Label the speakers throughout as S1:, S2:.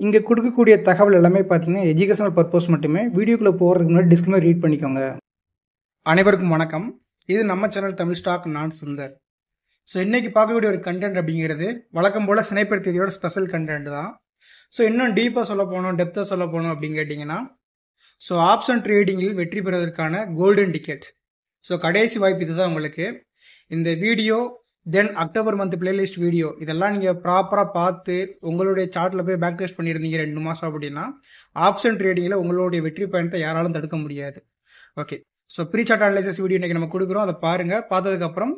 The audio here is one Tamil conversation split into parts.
S1: இங்கே கொடுக்கக்கூடிய தகவல் எல்லாமே பார்த்தீங்கன்னா எஜுகேஷனல் பர்பஸ் மட்டுமே. வீடியோக்குள்ளே போகிறதுக்கு முன்னாடி டிஸ்க்ளைமர் ரீட் பண்ணிக்கோங்க. அனைவருக்கும் வணக்கம். இது நம்ம சேனல் தமிழ் ஸ்டாக், நான் சுந்தர். ஸோ இன்றைக்கி பார்க்கக்கூடிய ஒரு கண்டென்ட் அப்படிங்கிறது வழக்கம் போல் ஸ்னைப்பர் தியரியோட ஸ்பெஷல் கண்டென்ட் தான். ஸோ இன்னும் டீப்பாக சொல்ல போனோம், டெப்த்தாக சொல்ல போனோம் அப்படின்னு கேட்டிங்கன்னா, ஸோ ஆப்ஷன் ட்ரேடிங்கில் வெற்றி பெறுவதற்கான கோல்டன் டிக்கெட். ஸோ கடைசி வாய்ப்பு இது தான் உங்களுக்கு. இந்த வீடியோ தென் அக்டோபர் மந்த் பிளேலிஸ்ட் வீடியோ இதெல்லாம் நீங்கள் ப்ராப்பராக பார்த்து உங்களுடைய சார்ட்டில் போய் பேக் டெஸ்ட் பண்ணியிருந்தீங்க 2 மாதம் அப்படின்னா, ஆப்ஷன் ட்ரேடிங்கில் உங்களுடைய வெற்றி பயணத்தை யாராலும் தடுக்க முடியாது. Okay, so pre chart analysis video இன்றைக்கி நம்ம கொடுக்குறோம். அதை பாருங்கள். பார்த்ததுக்கப்புறம்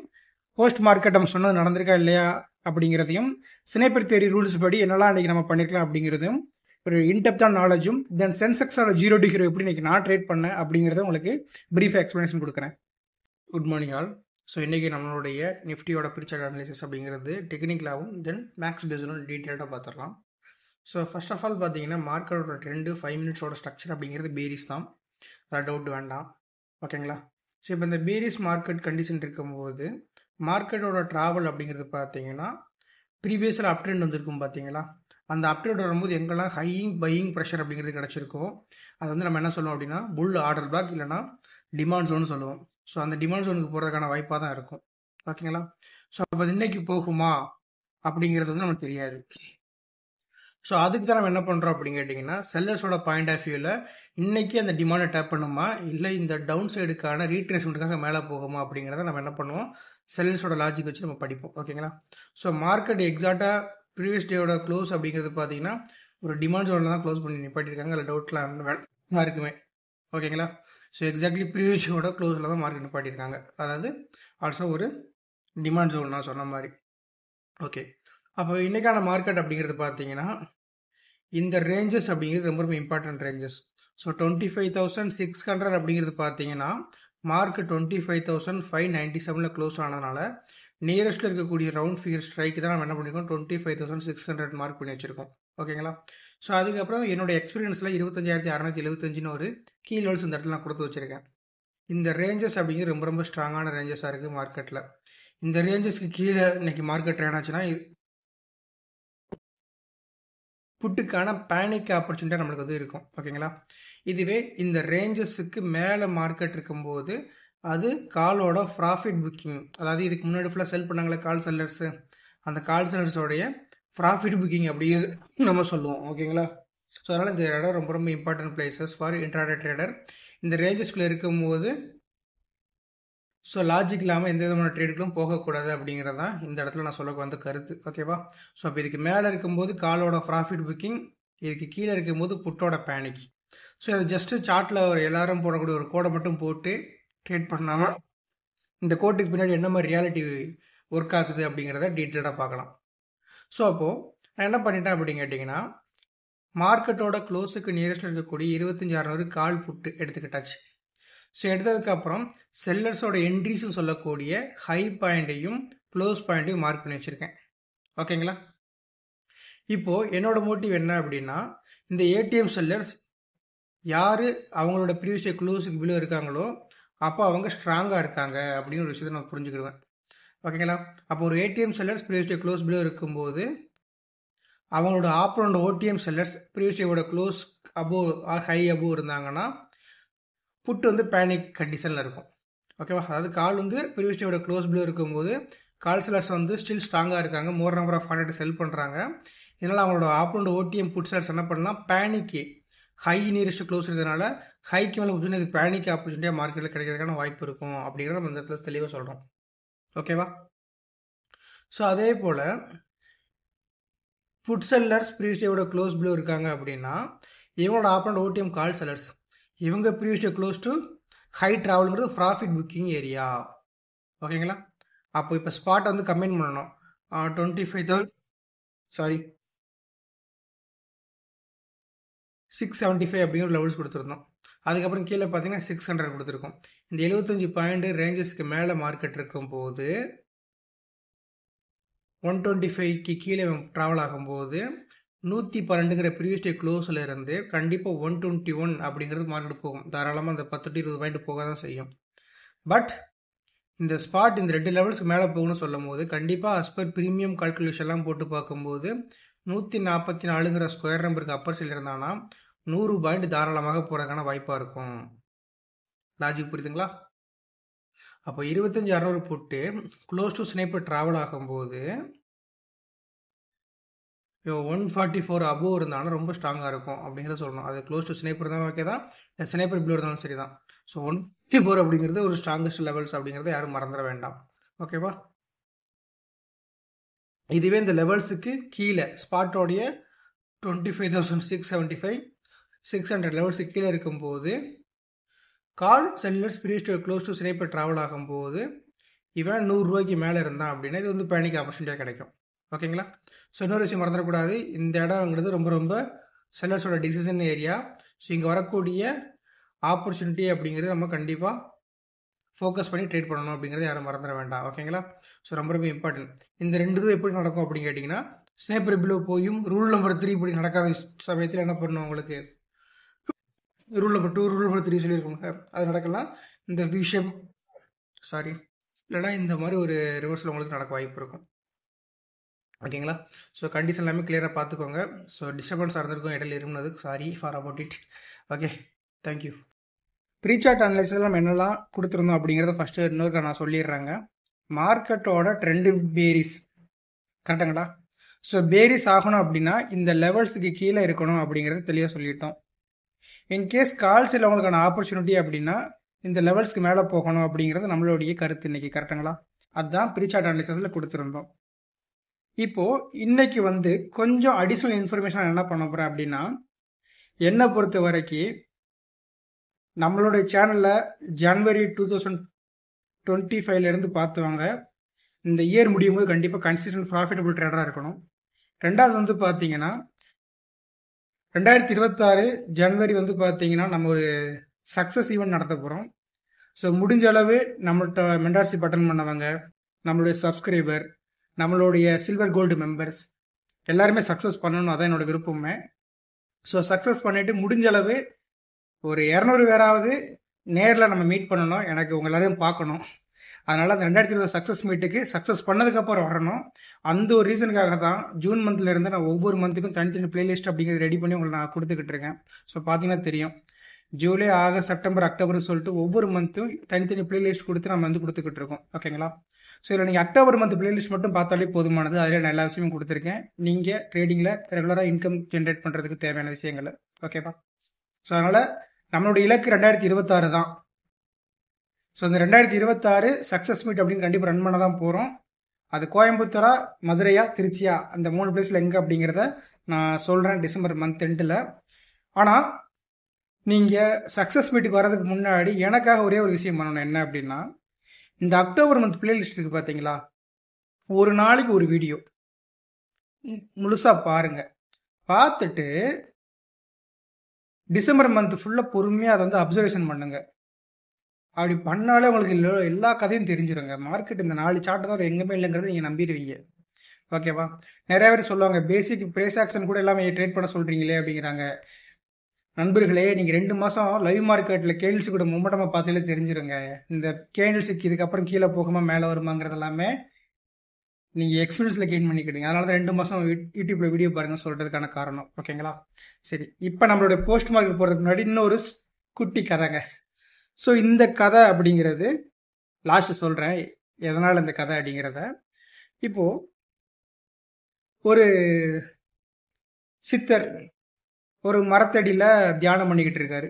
S1: போஸ்ட் மார்க்கெட் நம்ம சொன்னது நடந்திருக்கா இல்லையா அப்படிங்கிறதையும், ஸ்னைப்பர் தியரி ரூல்ஸ் படி என்னெல்லாம் இன்றைக்கி நம்ம பண்ணிக்கலாம் அப்படிங்கிறதையும், ஒரு இன்டெப்த்தான நாலேஜும், தென் சென்செக்ஸோட 0 to hero எப்படி இன்றைக்கி நான் ட்ரேட் பண்ணேன் அப்படிங்கிறத உங்களுக்கு ப்ரீஃபாக எக்ஸ்ப்ளனேஷன் கொடுக்குறேன். Good morning all. ஸோ இன்றைக்கி நம்மளுடைய நிஃப்டியோட ப்ரீ சார்ட் அனலைசிஸ் அப்படிங்கிறது டெக்னிக்கலாகவும் தென் மேக்ஸ் பேஸும் டீட்டெயில்டாக பார்த்துடலாம். ஸோ ஃபர்ஸ்ட் ஆஃப் ஆல் பார்த்தீங்கன்னா மார்க்கெட்டோட ட்ரெண்டு 5 மினிட்ஸோட ஸ்ட்ரக்சர் அப்படிங்கிறது பேரிஸ் தான், அதான் டவுட் வேண்டாம். ஓகேங்களா? ஸோ இப்போ இந்த பேரிஸ் மார்க்கெட் கண்டிஷன் இருக்கும்போது மார்க்கெட்டோட ட்ராவல் அப்படிங்கிறது பார்த்தீங்கன்னா ப்ரீவியஸில் அப் ட்ரெண்ட் வந்திருக்கும் பார்த்தீங்களா, அந்த அப் ட்ரெண்ட் வரும்போது எங்கெல்லாம் ஹையிங் பையிங் ப்ரெஷர் அப்படிங்கிறது கிடச்சிருக்கோ அது வந்து நம்ம என்ன சொல்லுவோம் அப்படின்னா புல் ஆர்டர் பிளாக் இல்லைனா டிமாண்ட் ஜோன் சொல்லுவோம். ஸோ அந்த டிமாண்ட் ஜோனுக்கு போகிறதுக்கான வாய்ப்பாக தான் இருக்கும். ஓகேங்களா? ஸோ அப்போ இன்னைக்கு போகுமா அப்படிங்கிறது வந்து நமக்கு தெரியாது. ஸோ அதுக்கு தான் நம்ம என்ன பண்ணுறோம் அப்படின்னு கேட்டிங்கன்னா, செல்லர்ஸோட பாயிண்ட் ஆஃப் வியூவில் இன்றைக்கி அந்த டிமாண்டை டேப் பண்ணுமா இல்லை இந்த டவுன் சைடுக்கான ரீட்ரேஸ்மெண்ட்டுக்காக மேலே போகுமா அப்படிங்கிறத நம்ம என்ன பண்ணுவோம், செல்லர்ஸோட லாஜிக் வச்சு நம்ம படிப்போம். ஓகேங்களா? ஸோ மார்க்கெட் எக்ஸாக்டாக ப்ரீவியஸ் டேயோட க்ளோஸ் அப்படிங்கிறது பார்த்தீங்கன்னா ஒரு டிமாண்ட் ஜோனில் தான் க்ளோஸ் பண்ணி நிப்பாட்டியிருக்காங்க. அதில் டவுட்லாம் யாருக்குமே. ஓகேங்களா? ஸோ எக்ஸாக்ட்லி ப்ரீவியஸ் டேயோட க்ளோஸில் தான் மார்க்கெட் நிப்பாட்டியிருக்காங்க. அதாவது ஆல்சோ ஒரு டிமாண்ட் ஜோன் நான் சொன்ன மாதிரி. ஓகே, அப்போ இன்றைக்கான மார்க்கெட் அப்படிங்கிறது பார்த்தீங்கன்னா இந்த ரேஞ்சஸ் அப்படிங்கிறது ரொம்ப ரொம்ப இம்பார்ட்டன்ட் ரேஞ்சஸ். ஸோ 25,600 அப்படிங்கிறது பார்த்தீங்கன்னா மார்க்கெட் 25,597 க்ளோஸ் ஆனதுனால நியரஸ்ட்டில் இருக்கக்கூடிய ரவுண்ட் ஃபிகர் ஸ்ட்ரைக்கு தான் நம்ம என்ன பண்ணியிருக்கோம், 25,600 மார்க் பண்ணி வச்சுருக்கோம். ஓகேங்களா? ஸோ அதுக்கப்புறம் என்னோடய எக்ஸ்பீரியன்ஸில் 25,675 ஒரு கீ லெவல்ஸ் இந்த இடத்துல நான் கொடுத்து வச்சுருக்கேன். இந்த ரேஞ்சஸ் அப்படிங்கிறது ரொம்ப ரொம்ப ஸ்ட்ராங்கான ரேஞ்சஸாக இருக்குது மார்க்கெட்டில். இந்த ரேஞ்சஸ்க்கு கீழே இன்னைக்கு மார்க்கெட் ட்ரேட் ஆச்சுன்னா புட்டுக்கான பேனிக் ஆப்பர்ச்சுனிட்டி நம்மளுக்கு வந்து இருக்கும். ஓகேங்களா? இதுவே இந்த ரேஞ்சஸுக்கு மேலே மார்க்கெட் இருக்கும்போது அது காலோட ப்ராஃபிட் புக்கிங், அதாவது இதுக்கு முன்னாடி ஃபுல்லாக செல் பண்ணாங்களே கால் செல்லர்ஸு, அந்த கால் செல்லர்ஸோடைய ப்ராஃபிட் புக்கிங் அப்படியே நம்ம சொல்லுவோம். ஓகேங்களா? ஸோ அதனால் இந்த இடம் ரொம்ப ரொம்ப important places for intraday trader. இந்த ரேஞ்சஸ்குள்ளே இருக்கும்போது ஸோ லாஜிக் இல்லாமல் எந்த விதமான ட்ரேடுகளும் போகக்கூடாது அப்படிங்கிறது தான் இந்த இடத்துல நான் சொல்ல வந்த கருத்து. ஓகேவா? ஸோ அப்போ இதுக்கு மேலே இருக்கும்போது காலோட ப்ராஃபிட் புக்கிங், இதுக்கு கீழே இருக்கும்போது புட்டோட பேனிக். ஸோ அது ஜஸ்ட்டு சார்ட்டில் ஒரு எல்லாரும் போடக்கூடிய ஒரு கோடை மட்டும் போட்டு ட்ரேட் பண்ணாமல் இந்த கோட்டுக்கு பின்னாடி என்ன மாதிரி ரியாலிட்டி ஒர்க் ஆகுது அப்படிங்கிறத டீட்டெயிலாக பார்க்கலாம். ஸோ அப்போது நான் என்ன பண்ணிட்டேன் அப்படின்னு கேட்டிங்கன்னா, மார்க்கெட்டோட க்ளோஸுக்கு நியரஸ்ட்டில் இருக்கக்கூடிய 25,600 கால் புட்டு எடுத்துக்கிட்டாச்சு. ஸோ எடுத்ததுக்கப்புறம் செல்லர்ஸோட என்ட்ரிஸ்ன்னு சொல்லக்கூடிய ஹை பாயிண்ட்டையும் க்ளோஸ் பாயிண்ட்டையும் மார்க் பண்ணி வச்சுருக்கேன். ஓகேங்களா? இப்போது என்னோட மோட்டிவ் என்ன அப்படின்னா, இந்த ஏடிஎம் செல்லர்ஸ் யார் அவங்களோட ப்ரீவியஸ் டே க்ளோஸுக்கு பிலோ இருக்காங்களோ அப்போ அவங்க ஸ்ட்ராங்காக இருக்காங்க அப்படின்னு ஒரு விஷயத்தை நான் புரிஞ்சுக்கிடுவேன். ஓகேங்களா? அப்போ ஒரு ATM sellers previous day close below இருக்கும்போது அவங்களோட ஆப்போனோட ஓடிஎம் செல்லர்ஸ் ப்ரீவியஸ் டேவோட close above or high above இருந்தாங்கன்னா புட்டு வந்து பேனிக் கண்டிஷனில் இருக்கும். ஓகேவா? அதாவது கால் வந்து ப்ரீவியஸ் டேவோட க்ளோஸ் பிலோ இருக்கும்போது கால் செல்லர்ஸ் வந்து ஸ்டில் ஸ்ட்ராங்காக இருக்காங்க, more number of hundred sell பண்ணுறாங்க. இதனால் அவங்களோட ஆப்போனோட ஓடிஎம் புட் செல்லர்ஸ் என்ன பண்ணலாம், பேனிக்கு ஹை நியரஸ்ட் க்ளோஸ் இருக்கிறதுனால ஹைக்கு மேலே புதுன்னு இது பேனிக் ஆப்பர்ச்சுனிட்டியாக மார்க்கெட்டில் கிடைக்கிறதுக்கான வாய்ப்பு இருக்கும் அப்படிங்கிறத நம்ம இந்த இடத்துல தெளிவாக சொல்கிறோம். ஓகேவா? ஸோ அதே போல் புட் செல்லர்ஸ் ப்ரீவியஸ் டேவோட க்ளோஸ் பிலோ இருக்காங்க அப்படின்னா இவங்களோட ஆப்போனோட ஓடிஎம் கால் செல்லர்ஸ் இவங்க previous day close to high ட்ராவல்ங்கிறது ப்ராஃபிட் புக்கிங் ஏரியா. ஓகேங்களா? அப்போ இப்போ ஸ்பாட்டை வந்து கம்பைன் பண்ணணும். 675 அப்படிங்கிற லெவல்ஸ் கொடுத்துருந்தோம். அதுக்கப்புறம் கீழே பார்த்தீங்கன்னா 600 கொடுத்துருக்கோம். இந்த 75 பாயிண்ட் ரேஞ்சஸ்க்கு மேலே மார்க்கெட் இருக்கும்போது 125க்கு கீழே ட்ராவல் ஆகும்போது 112ங்கிற ப்ரீவியஸ் டே க்ளோஸில் இருந்து கண்டிப்பாக 121 அப்படிங்கிறது மார்க்கெட் போகும். தாராளமாக அந்த 10 to 20 பாயிண்ட் போக தான் செய்யும். பட் இந்த ஸ்பாட் இந்த 2 லெவல்ஸ்க்கு மேலே போகணும்னு சொல்லும் போது கண்டிப்பாக அஸ் பர் ப்ரீமியம் கால்குலேஷன்லாம் போட்டு பார்க்கும்போது 144ங்கிற ஸ்கொயர் நம்பருக்கு அப்பர் சைடில் இருந்தானா 100 பாயிண்ட் தாராளமாக போகிறதுக்கான வாய்ப்பாக இருக்கும். லாஜிக் புரியுதுங்களா? அப்போ 25,600 போட்டு க்ளோஸ் டு ஸ்னைப்பர் ட்ராவல் ஆகும்போது 144 அபோவ் இருந்தாலும் ரொம்ப ஸ்ட்ராங்காக இருக்கும் அப்படிங்கிறத சொல்லணும். அது க்ளோஸ் டு ஸ்னைப்பர் இருந்தாலும் ஓகே தான், ஸ்னைப்பர் பிலோ இருந்தாலும் சரி தான். ஸோ 154 அப்படிங்கிறது ஒரு ஸ்ட்ராங்கஸ்ட் லெவல்ஸ் அப்படிங்கிறத யாரும் மறந்துட வேண்டாம். ஓகேவா? இதுவே இந்த லெவல்ஸுக்கு கீழே ஸ்பாட்டோடைய 25,675 600 லெவல்ஸுக்கு கீழே இருக்கும்போது கால் sellers breeze to close to sniper travel ஆகும்போது இவன் 100 ரூபாய்க்கு மேலே இருந்தான் அப்படின்னா இது வந்து பேனிக் ஆப்பர்ச்சுனிட்டியாக கிடைக்கும். ஓகேங்களா? ஸோ இன்னொரு விஷயம் மறந்துடக்கூடாது, இந்த இடம்ங்கிறது ரொம்ப ரொம்ப செல்லர்ஸோட டிசிஷன் ஏரியா. ஸோ இங்கே வரக்கூடிய ஆப்பர்ச்சுனிட்டி அப்படிங்கிறது நம்ம கண்டிப்பாக ஃபோக்கஸ் பண்ணி ட்ரேட் பண்ணணும் அப்படிங்கிறது யாரும் மறந்துட வேண்டாம். ஓகேங்களா? ஸோ ரொம்ப ரொம்ப இம்பார்ட்டன்ட். இந்த ரெண்டு இது எப்படி நடக்கும் அப்படின்னு கேட்டிங்கன்னா, ஸ்னைப்பர் பிலோ போயும் ரூல் நம்பர் 3 இப்படி நடக்காத சமயத்தில் என்ன பண்ணணும், உங்களுக்கு ரூல் நம்பர் 2 ரூல் நம்பர் 3 சொல்லியிருக்கோங்க, அது நடக்கலாம். இந்த விஷயம் இல்லைனா இந்த மாதிரி ஒரு ரிவர்ஸில் உங்களுக்கு நடக்க வாய்ப்பு இருக்கும். ஓகேங்களா? ஸோ கண்டிஷன் எல்லாமே கிளியராக பார்த்துக்கோங்க. ஸோ டிஸ்டர்பன்ஸாக இருந்திருக்கும் இடையில இருந்தது, sorry for about it. Okay, thank you. Pre chart analysis நம்ம என்னெல்லாம் கொடுத்துருந்தோம் அப்படிங்கிறத ஃபஸ்ட்டு இன்னொரு நான் சொல்லிடுறேங்க. மார்க்கெட்டோட ட்ரெண்டு பேரிஸ் கரெக்டுங்களா? ஸோ பேரிஸ் ஆகணும் அப்படின்னா இந்த லெவல்ஸுக்கு கீழே இருக்கணும் அப்படிங்கிறத தெளிவாக சொல்லிட்டோம். இன்கேஸ் கால்ஸில் உங்களுக்கான ஆப்பர்ச்சுனிட்டி அப்படின்னா இந்த லெவல்ஸ்க்கு மேலே போகணும் அப்படிங்கிறது நம்மளுடைய கருத்து இன்னைக்கு. கரெக்டுங்களா? அதுதான் ப்ரீ சார்ட் அனலைசிஸில் கொடுத்துருந்தோம். இப்போது இன்னைக்கு வந்து கொஞ்சம் அடிஷ்னல் இன்ஃபர்மேஷன் என்ன பண்ண போகிறேன் அப்படின்னா, என்னை பொறுத்த வரைக்கும் நம்மளுடைய சேனலில் ஜனவரி 2025 பார்த்துவாங்க. இந்த இயர் முடியும் போது கண்டிப்பாக கன்சிஸ்டன்ட் ப்ராஃபிட்டபிள் ட்ரேடராக இருக்கணும். ரெண்டாவது வந்து பார்த்தீங்கன்னா 2026 ஜனவரி வந்து பார்த்தீங்கன்னா நம்ம ஒரு சக்ஸஸ் ஈவெண்ட் நடத்த போகிறோம். ஸோ முடிஞ்ச அளவு நம்மள்கிட்ட மெம்பர்ஷிப் அட்டன் பண்ணவங்க, நம்மளுடைய சப்ஸ்கிரைபர், நம்மளுடைய சில்வர் கோல்டு மெம்பர்ஸ் எல்லாருமே சக்ஸஸ் பண்ணணும், அதான் என்னோட விருப்பமே. ஸோ சக்ஸஸ் பண்ணிவிட்டு முடிஞ்ச அளவு ஒரு 200 பேராவது நேரில் நம்ம மீட் பண்ணணும். எனக்கு உங்கள் எல்லாரையும் பார்க்கணும். அதனால் அந்த 2020 சக்ஸஸ் மீட்டுக்கு சக்ஸஸ் பண்ணதுக்கப்புறம் வரணும். அந்த ஒரு ரீசனுக்காக தான் ஜூன் மந்த்லேருந்து நான் ஒவ்வொரு மந்த்துக்கும் தனித்தனி பிளேலிஸ்ட் அப்படிங்கிறது ரெடி பண்ணி உங்களுக்கு நான் கொடுத்துக்கிட்டு இருக்கேன். ஸோ பார்த்தீங்கன்னா தெரியும், ஜூலை, ஆகஸ்ட், செப்டம்பர், அக்டோபர்னு சொல்லிட்டு ஒவ்வொரு மந்த்தும் தனித்தனி பிளேலிஸ்ட் கொடுத்து நம்ம வந்து கொடுத்துக்கிட்டு இருக்கோம். ஓகேங்களா? ஸோ இதில் நீங்கள் அக்டோபர் மந்த் பிளேலிஸ்ட் மட்டும் பார்த்தாலே போதுமானது. அதில் நான் எல்லா விஷயமும் கொடுத்துருக்கேன். நீங்கள் ட்ரேடிங்கில் ரெகுலராக இன்கம் ஜென்ரேட் பண்ணுறதுக்கு தேவையான விஷயங்கள். ஓகேப்பா? ஸோ அதனால் நம்மளுடைய இலக்கு 2026 தான். ஸோ இந்த 2026 சக்ஸஸ் மீட் அப்படின்னு கண்டிப்பாக ரன் பண்ண தான் போகிறோம். அது கோயம்புத்தூரா, மதுரையா, திருச்சியா, அந்த 3 பிளேஸில் எங்கே அப்படிங்கிறத நான் சொல்கிறேன் டிசம்பர் மந்த் எண்டில். ஆனால் நீங்கள் சக்ஸஸ் மீட்டுக்கு வர்றதுக்கு முன்னாடி எனக்காக ஒரே ஒரு விஷயம் பண்ணணும். என்ன அப்படின்னா, இந்த அக்டோபர் மந்த் பிளேலிஸ்ட் இருக்குது பார்த்தீங்களா, ஒரு நாளைக்கு ஒரு வீடியோ முழுசாக பாருங்கள். பார்த்துட்டு டிசம்பர் மந்த் ஃபுல்லாக பொறுமையாக அதை வந்து அப்சர்வேஷன் பண்ணுங்க. அப்படி பண்ணாலே உங்களுக்கு எல்லா கதையும் தெரிஞ்சிருங்க. மார்க்கெட் இந்த 4 சார்ட் தான் எங்கேயுமே இல்லைங்கிறத நீங்கள் நம்பிடுவீங்க. ஓகேவா? நிறைய பேர் சொல்லுவாங்க பேசிக் ப்ரைஸ் ஆக்ஷன் கூட எல்லாமே ட்ரேட் பண்ண சொல்கிறீங்களே அப்படிங்கிறாங்க. நண்பர்களே, நீங்கள் 2 மாதம் லைவ் மார்க்கெட்டில் கேண்டில்ஸ் கூட மூமெண்டமாக பார்த்தாலே தெரிஞ்சிருங்க. இந்த கேண்டில்ஸுக்கு இதுக்கப்புறம் கீழே போகுமா மேலே வருமாங்கிறது எல்லாமே நீங்கள் எக்ஸ்பீரியன்ஸில் கெயின் பண்ணிக்கிட்டீங்க. அதனால தான் 2 மாதம் யூடியூப்பில் வீடியோ பாருங்கள் சொல்கிறதுக்கான காரணம். ஓகேங்களா? சரி, இப்போ நம்மளுடைய போஸ்ட் மார்க்கெட் போகிறதுக்கு முன்னாடி இன்னொரு குட்டி கதைங்க. ஸோ இந்த கதை அப்படிங்கிறது லாஸ்ட்டு சொல்கிறேன் எதனால் இந்த கதை அப்படிங்கிறத. இப்போது ஒரு சித்தர் ஒரு மரத்தடியில் தியானம் பண்ணிக்கிட்டு இருக்காரு.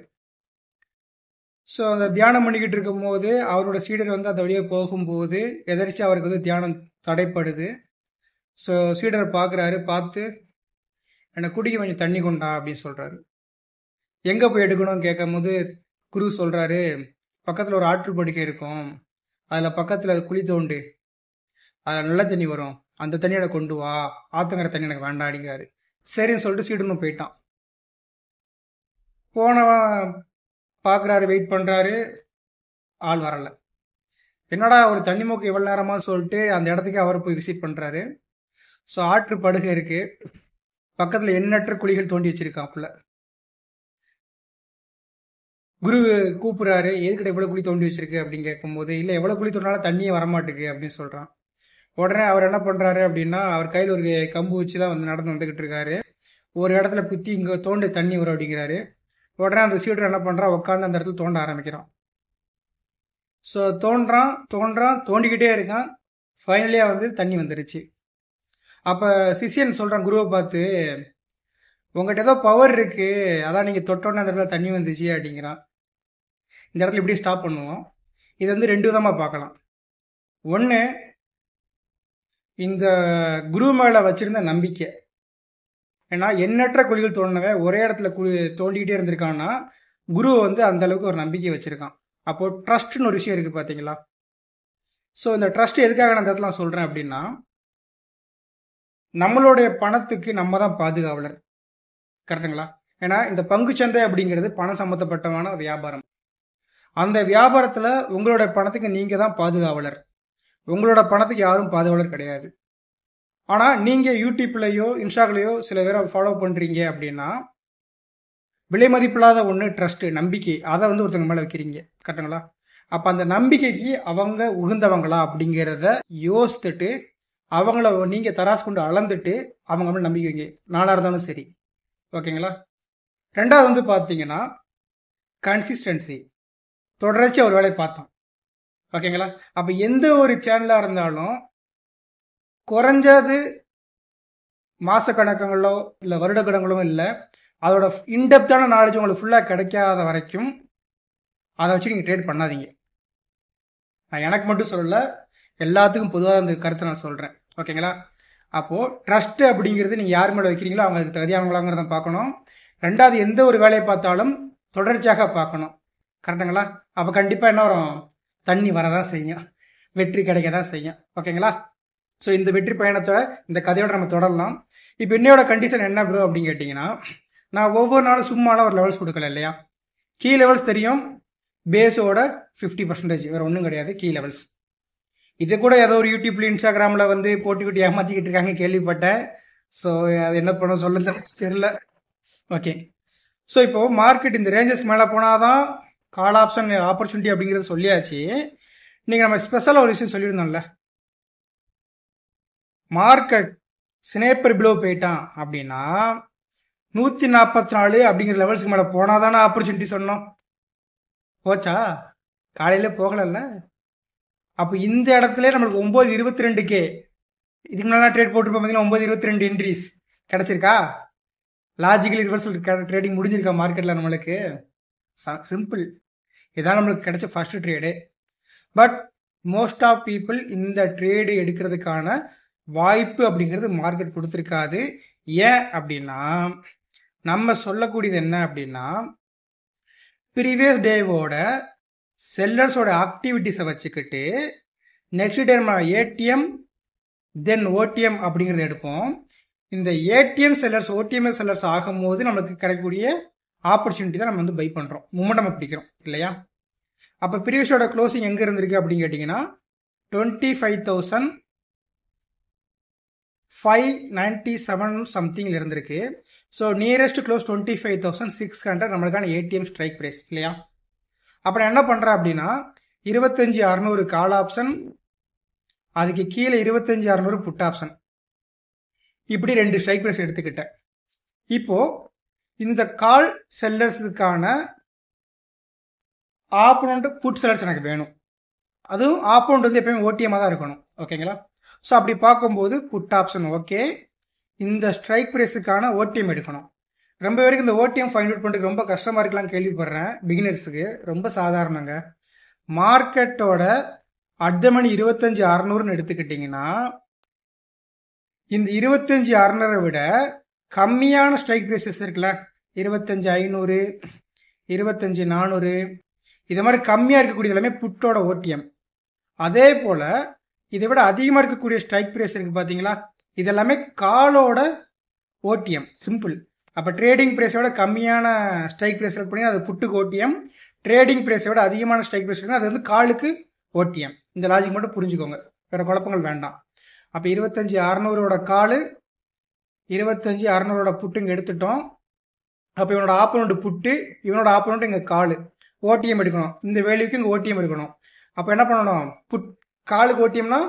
S1: ஸோ அந்த தியானம் பண்ணிக்கிட்டு இருக்கும் போது அவரோட சீடர் வந்து அந்த வழியாக போகும்போது எதிர்த்து அவருக்கு வந்து தியானம் தடைப்படுது. ஸோ சீடரை பார்க்குறாரு, பார்த்து என்னை குடிக்க கொஞ்சம் தண்ணி கொண்டா அப்படின்னு சொல்கிறாரு. எங்கே போய் எடுக்கணும்னு கேட்கும் போது குரு சொல்கிறாரு, பக்கத்தில் ஒரு ஆற்று படுக்கை இருக்கும், அதில் பக்கத்தில் குழி தோண்டு, அதில் நல்ல தண்ணி வரும், அந்த தண்ணி எனக்கு கொண்டு வா, ஆற்றுங்கிற தண்ணி எனக்கு வேண்டாம் அப்படிங்கிறாரு. சரின்னு சொல்லிட்டு சீடனும் போயிட்டான். போனவன் பார்க்குறாரு, வெயிட் பண்ணுறாரு, ஆள் வரலை. என்னடா ஒரு தண்ணி மூக்கு எவ்வளோ நேரமாக சொல்லிட்டு அந்த இடத்துக்கு அவர் போய் விசிட் பண்ணுறாரு. ஸோ ஆற்று படுகை இருக்குது, பக்கத்தில் எண்ணற்ற குழிகள் தோண்டி வச்சிருக்காப்புல. குரு கூப்பிட்றாரு, எதுக்கிட்ட எவ்வளோ குழி தோண்டி வச்சிருக்கு அப்படின்னு கேட்கும்போது, இல்லை எவ்வளோ குழி தோண்டினாலும் தண்ணியே வரமாட்டுக்கு அப்படின்னு சொல்கிறான். உடனே அவர் என்ன பண்ணுறாரு அப்படின்னா, அவர் கையில் ஒரு கம்பு வச்சு தான் வந்து நடந்து வந்துக்கிட்டு இருக்காரு. ஒரு இடத்துல குத்தி இங்கே தோண்டி தண்ணி வரும் அப்படிங்கிறாரு. உடனே அந்த சீடர் என்ன பண்ணுறான், உட்காந்து அந்த இடத்துல தோண்ட ஆரம்பிக்கிறான். ஸோ தோண்டிக்கிட்டே இருக்கான். ஃபைனலியாக வந்து தண்ணி வந்துருச்சு. அப்போ சிஷியன் சொல்கிறான் குருவை பார்த்து, உங்கள்கிட்ட ஏதோ பவர் இருக்குது, அதான் நீங்கள் தொட்டோன்னே அந்த இடத்துல தண்ணி வந்துச்சு அப்படிங்கிறான். இந்த இடத்துல இப்படி ஸ்டாப் பண்ணுவோம். இது வந்து 2 விதமாக பார்க்கலாம். ஒன்று, இந்த குரு மேலே வச்சிருந்த நம்பிக்கை. ஏன்னா எண்ணற்ற குழிகள் தோண்டினவன் ஒரே இடத்துல தோண்டிக்கிட்டே இருந்திருக்கான்னா குரு வந்து அந்த அளவுக்கு ஒரு நம்பிக்கை வச்சிருக்கான். அப்போ ட்ரஸ்ட்னு ஒரு விஷயம் இருக்கு பார்த்தீங்களா? ஸோ இந்த ட்ரஸ்ட் எதுக்காக நான் இந்த இடத்துல நான் சொல்கிறேன் அப்படின்னா, நம்மளுடைய பணத்துக்கு நம்ம தான் பாதுகாவலர். கரெக்டுங்களா? ஏன்னா இந்த பங்குச்சந்தை அப்படிங்கிறது பணம் சம்மந்தப்பட்டமான வியாபாரம். அந்த வியாபாரத்தில் உங்களோட பணத்துக்கு நீங்கள் தான் பாதுகாவலர். உங்களோட பணத்துக்கு யாரும் பாதுகாவலர் கிடையாது. ஆனால் நீங்கள் யூடியூப்லையோ இன்ஸ்டாக்லையோ சில பேரை ஃபாலோ பண்ணுறீங்க அப்படின்னா, விலை மதிப்பில்லாத ஒன்று ட்ரஸ்ட்டு, நம்பிக்கை, அதை வந்து ஒருத்தவங்க மேலே வைக்கிறீங்க. கரெக்டுங்களா? அப்போ அந்த நம்பிக்கைக்கு அவங்க உகந்தவங்களா அப்படிங்கிறத யோசித்துட்டு அவங்கள நீங்கள் தராசு கொண்டு அளந்துட்டு அவங்க மேலே நம்பிக்கை வைங்க. நானாக இருந்தாலும் சரி. ஓகேங்களா? ரெண்டாவது வந்து பார்த்தீங்கன்னா கன்சிஸ்டன்சி, தொடர்ச்சி ஒரு வேலையை பார்த்தோம். ஓகேங்களா? அப்போ எந்த ஒரு சேனலாக இருந்தாலும் குறைஞ்சது மாசக்கணக்குகளோ இல்லை வருட கணக்குகளோ இல்லை, அதோட இன்டெப்த்தான நாலேஜ் உங்களுக்கு ஃபுல்லாக கிடைக்காத வரைக்கும் அதை வச்சு நீங்கள் ட்ரேட் பண்ணாதீங்க. நான் எனக்கு மட்டும் சொல்லலை, எல்லாத்துக்கும் பொதுவாக அந்த கருத்தை நான் சொல்கிறேன். ஓகேங்களா? அப்போது ட்ரஸ்ட்டு அப்படிங்கிறது நீங்கள் யார் மேலே வைக்கிறீங்களோ அவங்க அதுக்கு தகுதியானவங்களாங்கிறத பார்க்கணும். ரெண்டாவது, எந்த ஒரு வேலையை பார்த்தாலும் தொடர்ச்சியாக பார்க்கணும். கரெக்டுங்களா? அப்போ கண்டிப்பாக என்ன வரும், தண்ணி வரதான் செய்யும், வெற்றி கிடைக்க தான் செய்யும். ஓகேங்களா? ஸோ இந்த வெற்றி பயணத்தை இந்த கதையோட நம்ம தொடரலாம். இப்போ என்னையோட கண்டிஷன் என்ன ப்ரோ அப்படின்னு கேட்டிங்கன்னா, நான் ஒவ்வொரு நாளும் சும்மாலாம் ஒரு லெவல்ஸ் கொடுக்கல இல்லையா? கீ லெவல்ஸ் தெரியும், பேஸோட 50% வேறு ஒன்றும் கிடையாது, கீ லெவல்ஸ். இது கூட ஏதோ ஒரு யூடியூப்ல இன்ஸ்டாகிராமில் வந்து போட்டுக்கிட்டு ஏமாற்றிக்கிட்டு இருக்காங்க கேள்விப்பட்டேன். ஸோ அது என்ன பண்ண சொல்ல தெரியல. ஓகே, ஸோ இப்போது மார்க்கெட் இந்த ரேஞ்சஸ்க்கு மேலே போனால் தான் கால் ஆப்ஷன் ஆப்பர்ச்சுனிட்டி அப்படிங்கிறத சொல்லியாச்சு. நீங்கள் நம்ம ஸ்பெஷலாக ஒரு விஷயம் சொல்லியிருந்தோம்ல, மார்க்கெட் ஸ்னேப்பர் பிலோ போயிட்டான் அப்படின்னா 144 அப்படிங்கிற லெவல்ஸ்க்கு மேலே போனால் தானே ஆப்பர்ச்சுனிட்டி சொன்னோம். போச்சா? காலையில் போகலல்ல. அப்போ இந்த இடத்துல நம்மளுக்கு 9.22K, இதுக்கு முன்னாடி ட்ரேட் போட்டுருப்போம் பார்த்தீங்கன்னா 9.22 என்ட்ரிஸ் கிடச்சிருக்கா? லாஜிக்கலி ரிவர்சல் ட்ரேடிங் முடிஞ்சிருக்கா மார்க்கெட்டில் நம்மளுக்கு? சிம்பிள். இதான் நம்மளுக்கு கிடைச்ச first trade. But most of people இந்த ட்ரேடு எடுக்கிறதுக்கான வாய்ப்பு அப்படிங்கிறது மார்க்கெட் கொடுத்துருக்காது. ஏன் அப்படின்னா, நம்ம சொல்லக்கூடியது என்ன அப்படின்னா, ப்ரீவியஸ் டேவோட செல்லர்ஸோட ஆக்டிவிட்டிஸை வச்சுக்கிட்டு நெக்ஸ்ட் டே நம்ம ஏடிஎம் தென் ஓடிஎம் அப்படிங்கிறத எடுப்போம். இந்த ஏடிஎம் செல்லர்ஸ் ஓடிஎம் செல்லர்ஸ் ஆகும்போது நம்மளுக்கு கிடைக்கக்கூடிய ஆப்பர்ச்சுனிட்டி தான் நம்ம வந்து பை பண்ணுறோம், மூமெண்டம் பிடிக்கிறோம் இல்லையா? அப்போ ப்ரீவியஸோட க்ளோசிங் எங்கே இருந்திருக்கு அப்படின்னு கேட்டிங்கன்னா 25,597 சம்திங்கில் இருந்திருக்கு. ஸோ நியரஸ்ட் க்ளோஸ் 25,600 நம்மளுக்கான ஏடிஎம் ஸ்ட்ரைக் ப்ரைஸ் இல்லையா? அப்போ நான் என்ன பண்ணுறேன் அப்படின்னா 25,600 கால் ஆப்ஷன், அதுக்கு கீழே 25,600 புட் ஆப்ஷன், இப்படி 2 ஸ்ட்ரைக் ப்ரைஸ் எடுத்துக்கிட்டேன். இப்போது இந்த கால் செல்லர்ஸுக்கான ஆப்போனண்ட் புட் செல்லர்ஸ் எனக்கு வேணும். அதுவும் ஆப்போனண்ட் வந்து எப்பயுமே ஓடிஎம்மாக தான் இருக்கணும். ஓகேங்களா? ஸோ அப்படி பார்க்கும்போது புட் ஆப்ஷன் ஓகே, இந்த ஸ்ட்ரைக் ப்ரைஸுக்கான ஓடிஎம் எடுக்கணும். ரொம்ப பேருக்கு இந்த ஓடிஎம் ஃபைண்ட் அவுட் பண்ணுறதுக்கு ரொம்ப கஷ்டமாக இருக்கலாம் கேள்விப்படுறேன். பிகினர்ஸுக்கு ரொம்ப சாதாரணங்க. மார்க்கெட்டோட அடுத்த மணி 25,600 எடுத்துக்கிட்டிங்கன்னா இந்த 25,600 விட கம்மியான ஸ்ட்ரைக் ப்ரைஸஸ் இருக்குல்ல, 25,500, 25,400, இது மாதிரி கம்மியாக இருக்கக்கூடிய எல்லாமே புட்டோட ஓடிஎம். அதே போல் இதை விட அதிகமாக இருக்கக்கூடிய ஸ்ட்ரைக் ப்ரைஸ் இருக்குது பார்த்தீங்களா, இதெல்லாமே காலோட ஓடிஎம். சிம்பிள். அப்போ ட்ரேடிங் ப்ரைஸோட கம்மியான ஸ்ட்ரைக் ப்ரைஸ் செலக்ட் பண்ணி அது புட்டுக்கு ஓடிஎம், ட்ரேடிங் ப்ரைஸோட அதிகமான ஸ்ட்ரைக் ப்ரைஸ் அது வந்து காலுக்கு ஓடிஎம். இந்த லாஜிக் மட்டும் புரிஞ்சுக்கோங்க, வேறு குழப்பங்கள் வேண்டாம். அப்போ 25,600 காலு, 25,600 புட்டுங்க எடுத்துட்டோம். அப்போ இவனோட ஆப்போனண்ட் புட்டு, இவனோட ஆப்போனண்ட் இங்கே காலு, ஓடிஎம் எடுக்கணும். இந்த வேல்யூக்கு இங்கே ஓடிஎம் இருக்கணும். அப்போ என்ன பண்ணணும், புட் காலுக்கு ஓடிஎம்னா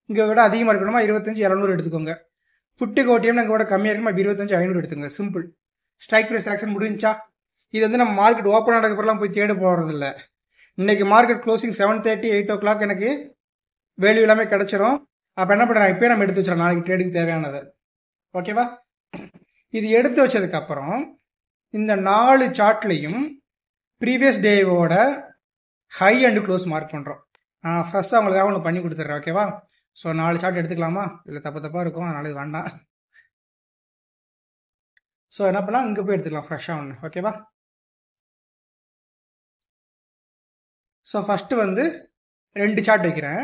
S1: இங்கே விட அதிகமாக இருக்கணுமா 25,700 எடுத்துக்கோங்க. புட்டுக்கு ஓடிஎம் நாங்கள் விட கம்மியாக இருக்குமா 25,500 எடுத்துங்க. சிம்பிள். ஸ்ட்ரைக் ப்ரைஸ் ஆக்ஷன் முடிஞ்சா. இது வந்து நம்ம மார்க்கெட் ஓப்பன் ஆனதுக்கப்புறம்லாம் போய் தேட போகிறதில்ல. இன்னைக்கு மார்க்கெட் க்ளோசிங் 7:30 8 o'clock எனக்கு வேல்யூ எல்லாமே கிடைச்சிரும். அப்போ என்ன பண்ணுறேன், இப்போயே நம்ம எடுத்து வச்சிடறோம் நாளைக்கு ட்ரேடுக்கு தேவையானது. ஓகேவா? இது எடுத்து வச்சதுக்கப்புறம் இந்த 4 சார்ட்லையும் ப்ரீவியஸ் டேவோட ஹை அண்டு க்ளோஸ் மார்க் பண்ணுறோம். நான் ஃப்ரெஷ்ஷாக உங்களுக்காக ஒன்று பண்ணி கொடுத்துட்றேன். ஓகேவா? ஸோ 4 சார்ட் எடுத்துக்கலாமா? இல்லை தப்பாக இருக்கும், அதனால இது வேண்டாம். ஸோ என்ன பண்ணலாம், இங்கே போய் எடுத்துக்கலாம் ஃப்ரெஷ்ஷாக ஒன்று. ஓகேவா? ஸோ ஃபஸ்ட்டு வந்து 2 சார்ட் வைக்கிறேன்.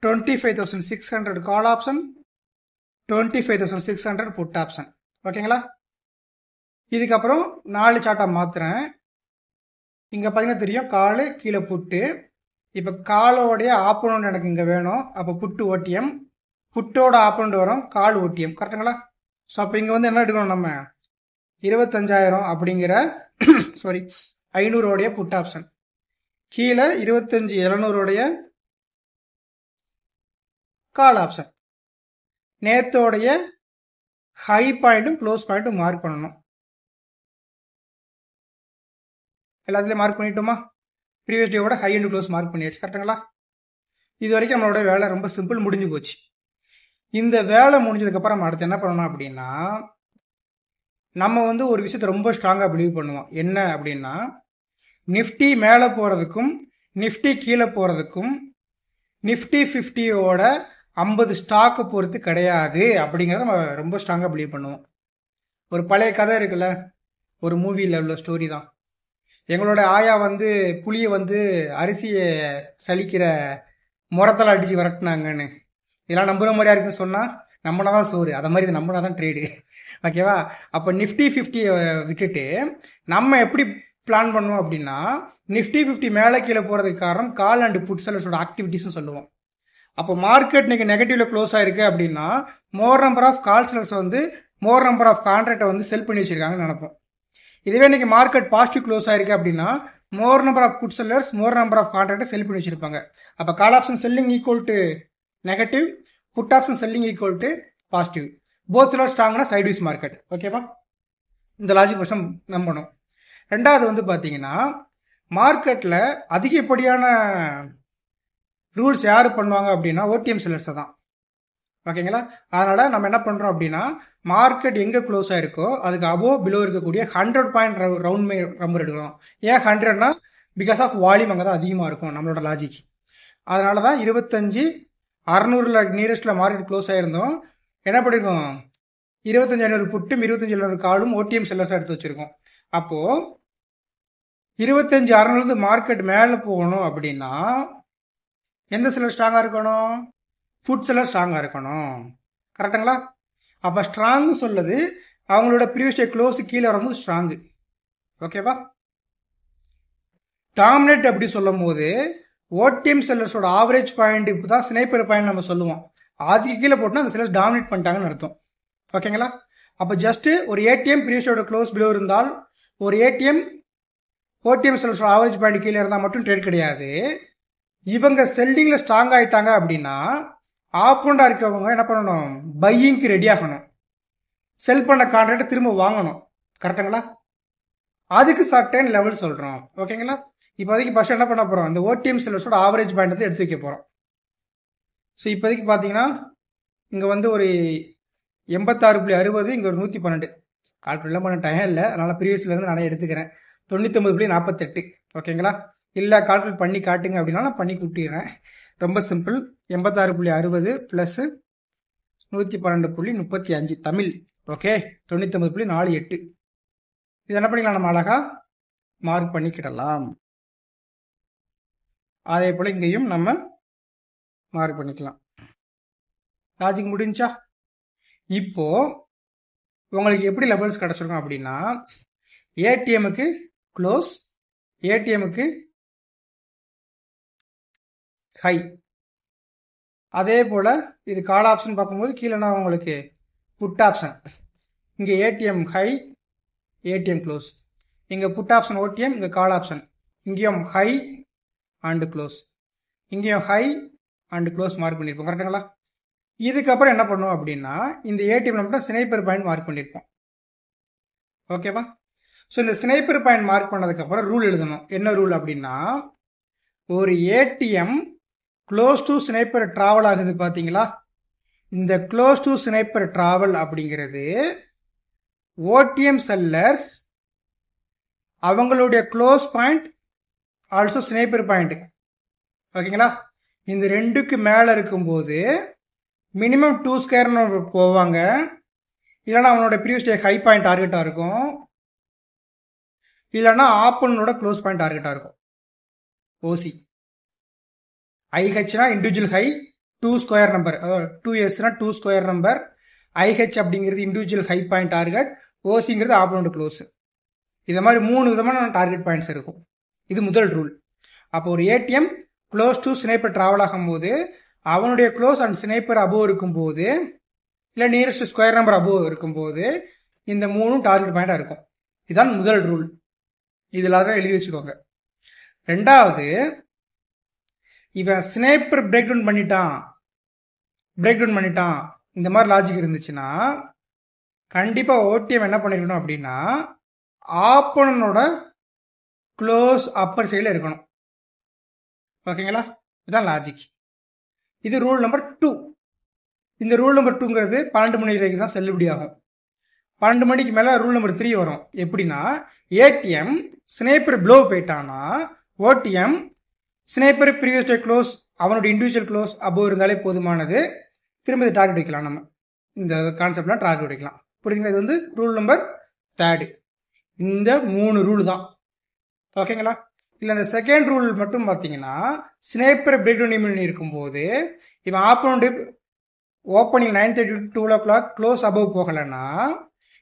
S1: 25,600 கால் ஆப்ஷன், 25,600 புட் ஆப்ஷன். ஓகேங்களா? இதுக்கப்புறம் 4 சார்ட்டாக மாற்றுறேன். இங்கே பார்த்தீங்கன்னா தெரியும் கால் கீழே புட்டு. இப்போ காலோடைய ஆப்போனண்ட் எனக்கு இங்கே வேணும். அப்போ புட்டு ஓடிஎம், புட்டோட ஆப்போனண்ட் வரும் கால் ஓடிஎம். கரெக்டுங்களா? ஸோ அப்போ இங்கே வந்து என்ன எடுக்கணும், நம்ம 25,000 அப்படிங்கிற சாரி 500 புட் ஆப்ஷன், கீழே 25,700 கால் ஆப்ஷன். நேத்தோடைய ஹை பாயிண்ட்டும் க்ளோஸ் பாயிண்ட்டும் மார்க் பண்ணணும். எல்லாத்துலேயும் மார்க் பண்ணிட்டோமா? ப்ரீவியஸ் டேவோட ஹை அண்ட் க்ளோஸ் மார்க் பண்ணியாச்சு. கரெக்டுங்களா? இது வரைக்கும் நம்மளோட வேலை ரொம்ப சிம்பிள், முடிஞ்சு போச்சு. இந்த வேலை முடிஞ்சதுக்கப்புறம் நம்ம அடுத்து என்ன பண்ணணும் அப்படின்னா, நம்ம வந்து ஒரு விஷயத்தை ரொம்ப ஸ்ட்ராங்காக பிலீவ் பண்ணுவோம். என்ன அப்படின்னா, நிஃப்டி மேலே போகிறதுக்கும் நிஃப்டி கீழே போகிறதுக்கும் நிஃப்டி 50யோட 50 ஸ்டாக்கை பொறுத்து கிடையாது அப்படிங்கிறத நம்ம ரொம்ப ஸ்ட்ராங்காக பிலீவ் பண்ணுவோம். ஒரு பழைய கதை இருக்குல்ல, ஒரு மூவியில் உள்ள ஸ்டோரி தான். எங்களோட ஆயா வந்து புளியை வந்து அரிசியை சலிக்கிற முரத்தில் அடித்து விரட்டினாங்கன்னு. இதெல்லாம் நம்புற மாதிரியா இருக்குன்னு சொன்னால் நம்பினா தான் சோறு, அதை மாதிரி இது நம்பினா தான் ட்ரேடு. ஓகேவா? அப்போ நிஃப்டி 50 விட்டுட்டு நம்ம எப்படி பிளான் பண்ணுவோம் அப்படின்னா, நிஃப்டி 50 மேலே கீழே போகிறதுக்கு காரணம் கால் அண்ட் புட் செல்லர்ஸோட ஆக்டிவிட்டிஸ்னு சொல்லுவோம். அப்போ மார்க்கெட் இன்னைக்கு நெகட்டிவ்ல க்ளோஸ் ஆயிருக்கு அப்படின்னா, more number of call sellers வந்து மோர் நம்பர் ஆஃப் கான்ட்ராக்டை வந்து செல் பண்ணி வச்சிருக்காங்கன்னு நினைப்போம். இதுவே இன்னைக்கு மார்க்கெட் பாசிட்டிவ் க்ளோஸ் ஆயிருக்கு அப்படின்னா, more number of put sellers more number of கான்ட்ராக்டை செல் பண்ணி வச்சிருப்பாங்க. அப்போ call option selling equal to negative, put option selling equal to positive. Both seller ஸ்ட்ராங்னா சைட்வைஸ் மார்க்கெட். ஓகேவா? இந்த லாஜிக் ஃபர்ஸ்ட் நம்பணும். ரெண்டாவது வந்து பார்த்தீங்கன்னா, மார்க்கெட்டில் அதிகப்படியான ரூல்ஸ் யார் பண்ணுவாங்க அப்படின்னா ஓடிஎம் செல்லர்ஸை தான். ஓகேங்களா? அதனால் நம்ம என்ன பண்ணுறோம் அப்படின்னா, மார்க்கெட் எங்கே க்ளோஸ் ஆகிருக்கோ அதுக்கு அபோவ் பிலோ இருக்கக்கூடிய 100 பாயிண்ட் ரவுண்ட் நம்பர் எடுக்கிறோம். ஏன் 100னா, பிகாஸ் ஆஃப் வால்யூம் அங்கே தான் அதிகமாக இருக்கும் நம்மளோட லாஜிக். அதனால தான் 25,600 நியரஸ்ட்டில் மார்க்கெட் க்ளோஸ் ஆகிருந்தோம். என்ன பண்ணியிருக்கோம், 25,500 புட்டும் 25,700 காலும் ஓடிஎம் செல்லர்ஸாக எடுத்து வச்சுருக்கோம். அப்போது 25,600 மார்க்கெட் மேலே போகணும் அப்படின்னா எந்த செல்லர் ஸ்ட்ராங்காக இருக்கணும், புட் செல்லர் ஸ்ட்ராங்காக இருக்கணும். கரெக்டுங்களா? அப்போ ஸ்ட்ராங்கு சொல்லுது அவங்களோட ப்ரீவியஸ் டே க்ளோஸ் கீழே வரும்போது ஸ்ட்ராங்கு. ஓகேவா? டாமினேட் அப்படி சொல்லும் போது ஓடிஎம் செல்லர்ஸோட ஆவரேஜ் பாயிண்ட் இப்போ தான் ஸ்னைப்பர் பாயிண்ட் நம்ம சொல்லுவோம். அதுக்கு கீழே போட்டோம்னா அந்த செல்லர்ஸ் டாமினேட் பண்ணிட்டாங்கன்னு அர்த்தம். ஓகேங்களா? அப்போ ஜஸ்ட்டு ஒரு ஏடிஎம் ப்ரீவியஸோட க்ளோஸ் பிலோ இருந்தால், ஒரு ஏடிஎம் ஓடிஎம் செல்லர்ஸோட ஆவரேஜ் பாயிண்ட் கீழே இருந்தால் மட்டும் ட்ரேட் கிடையாது. இவங்க செல்லிங்கில் ஸ்ட்ராங் ஆகிட்டாங்க அப்படின்னா ஆப்போனண்டாக இருக்கவங்க என்ன பண்ணணும், பையிங்க்கு ரெடி ஆகணும். செல் பண்ண கான்ட்ராக்டை திரும்ப வாங்கணும். கரெக்டுங்களா? அதுக்கு சர்டன் லெவல் சொல்கிறோம். ஓகேங்களா? இப்போதைக்கு ஃபர்ஸ்ட் என்ன பண்ண போகிறோம், இந்த ஓடிஎம் செல்லர்ஸோட ஆவரேஜ் பாயிண்ட் வந்து எடுத்து வைக்க போகிறோம். ஸோ இப்போதைக்கு பார்த்தீங்கன்னா இங்கே வந்து ஒரு 86.60, இங்கே ஒரு 112. கால்குலேட் பண்ண டைம் இல்லை, அதனால் ப்ரீவியஸ்லேருந்து நானே எடுத்துக்கிறேன். 99.48. ஓகேங்களா? இல்லை கால்குலேட் பண்ணி காட்டுங்க அப்படின்னா நான் பண்ணி கூட்டிடுறேன். ரொம்ப சிம்பிள். 86.60 ப்ளஸ் 112.35 தமிழ். ஓகே, 99.48. இது என்ன பண்ணிக்கலாம், நம்ம அழகா மார்க் பண்ணிக்கிடலாம். அதே போல் இங்கேயும் நம்ம மார்க் பண்ணிக்கலாம். லாஜிக் முடிஞ்சா? இப்போ உங்களுக்கு எப்படி லெவல்ஸ் கிடச்சிருக்கும் அப்படின்னா, ஏடிஎம்முக்கு க்ளோஸ், ஏடிஎம்முக்கு ஹை. அதே போல் இது கால் ஆப்ஷன் பார்க்கும்போது கீழேனா உங்களுக்கு புட் ஆப்ஷன். இங்கே ஏடிஎம் ஹை, ஏடிஎம் க்ளோஸ். இங்கே புட் ஆப்ஷன் ஓடிஎம், இங்கே கால் ஆப்ஷன். இங்கேயும் ஹை அண்டு க்ளோஸ், இங்கேயும் ஹை அண்ட் க்ளோஸ் மார்க் பண்ணியிருப்போம். கரெக்டுங்களா? இதுக்கப்புறம் என்ன பண்ணுவோம் அப்படின்னா இந்த ஏடிஎம்ல மட்டும் ஸ்னைப்பர் பாயிண்ட் மார்க் பண்ணியிருப்போம். ஓகேவா? ஸோ இந்த ஸ்னைப்பர் பாயிண்ட் மார்க் பண்ணதுக்கப்புறம் ரூல் எழுதணும். என்ன ரூல் அப்படின்னா, ஒரு ATM close to sniper travel ஆகுது பார்த்தீங்களா? இந்த க்ளோஸ் டு ஸ்னைப்பர் டிராவல் அப்படிங்கிறது ஓடிஎம் செல்லர்ஸ் அவங்களுடைய close point also sniper point. ஓகேங்களா? இந்த ரெண்டுக்கு மேலே இருக்கும்போது மினிமம் 2 ஸ்கொயர்னு போவாங்க. இல்லைனா அவனோட ப்ரீவியஸ் டே ஹை பாயிண்ட் டார்கெட்டாக இருக்கும், இல்லைனா ஆப்பனோட க்ளோஸ் பாயிண்ட் டார்கெட்டாக இருக்கும். ஓசி ஐஹெச்னா இண்டிவிஜுவல் ஹை, 2 ஸ்கொயர் நம்பர், 2எஸ்னா 2 ஸ்கொயர் நம்பர், ஐஹெச் அப்படிங்கிறது இண்டிவிஜுவல் ஹை பாயிண்ட் டார்கெட், ஓசிங்கிறது ஆப்பனோட க்ளோஸ். இதை மாதிரி 3 விதமான டார்கெட் பாயிண்ட்ஸ் இருக்கும். இது முதல் ரூல். அப்போ ஒரு ATM close to sniper travel ஆகும்போது அவனுடைய க்ளோஸ் அண்ட் ஸ்னைப்பர் அபோவ் இருக்கும்போது, இல்லை நியரஸ்ட் ஸ்கொயர் நம்பர் அபோவ் இருக்கும்போது இந்த 3 டார்கெட் பாயிண்டாக இருக்கும். இதுதான் முதல் ரூல். இதில் தான் எழுதி வச்சுக்கோங்க. ரெண்டாவது, இவன் ஸ்னைப்பர் பிரேக் டவுன் பண்ணிட்டான் இந்த மாதிரி லாஜிக் இருந்துச்சுன்னா கண்டிப்பாக ஓடிஎம் என்ன பண்ணிருக்கணும் அப்படின்னா ஆப்பனனோட க்ளோஸ் அப்பர் சைடில் இருக்கணும். ஓகேங்களா? இதுதான் லாஜிக். இது ரூல் நம்பர் 2. இந்த ரூல் நம்பர் 2ங்கிறது 12 மணி வரைக்கும் தான் செல்லுபடி ஆகும். 12 மணிக்கு மேலே ரூல் நம்பர் 3 வரும். எப்படின்னா, ஏடிஎம் ஸ்னைப்பர் ப்ளோ போயிட்டானா OTM sniper previous day close அவனோட இண்டிவிஜுவல் க்ளோஸ் அபோவ் இருந்தாலே போதுமானது. திரும்ப டார்கெட் வைக்கலாம். நம்ம இந்த கான்செப்ட்லாம் டார்கெட் வைக்கலாம். புரியுதுங்களா? இது வந்து ரூல் நம்பர் 3. இந்த 3 ரூல் தான். ஓகேங்களா? இல்லை இந்த செகண்ட் ரூல் மட்டும் பார்த்தீங்கன்னா, ஸ்னைப்பர் பிரேக் டவுன் இம்யூனிட்டி இருக்கும்போது இவன் opponent opening 9:30 to 12 o'clock close above போகலைன்னா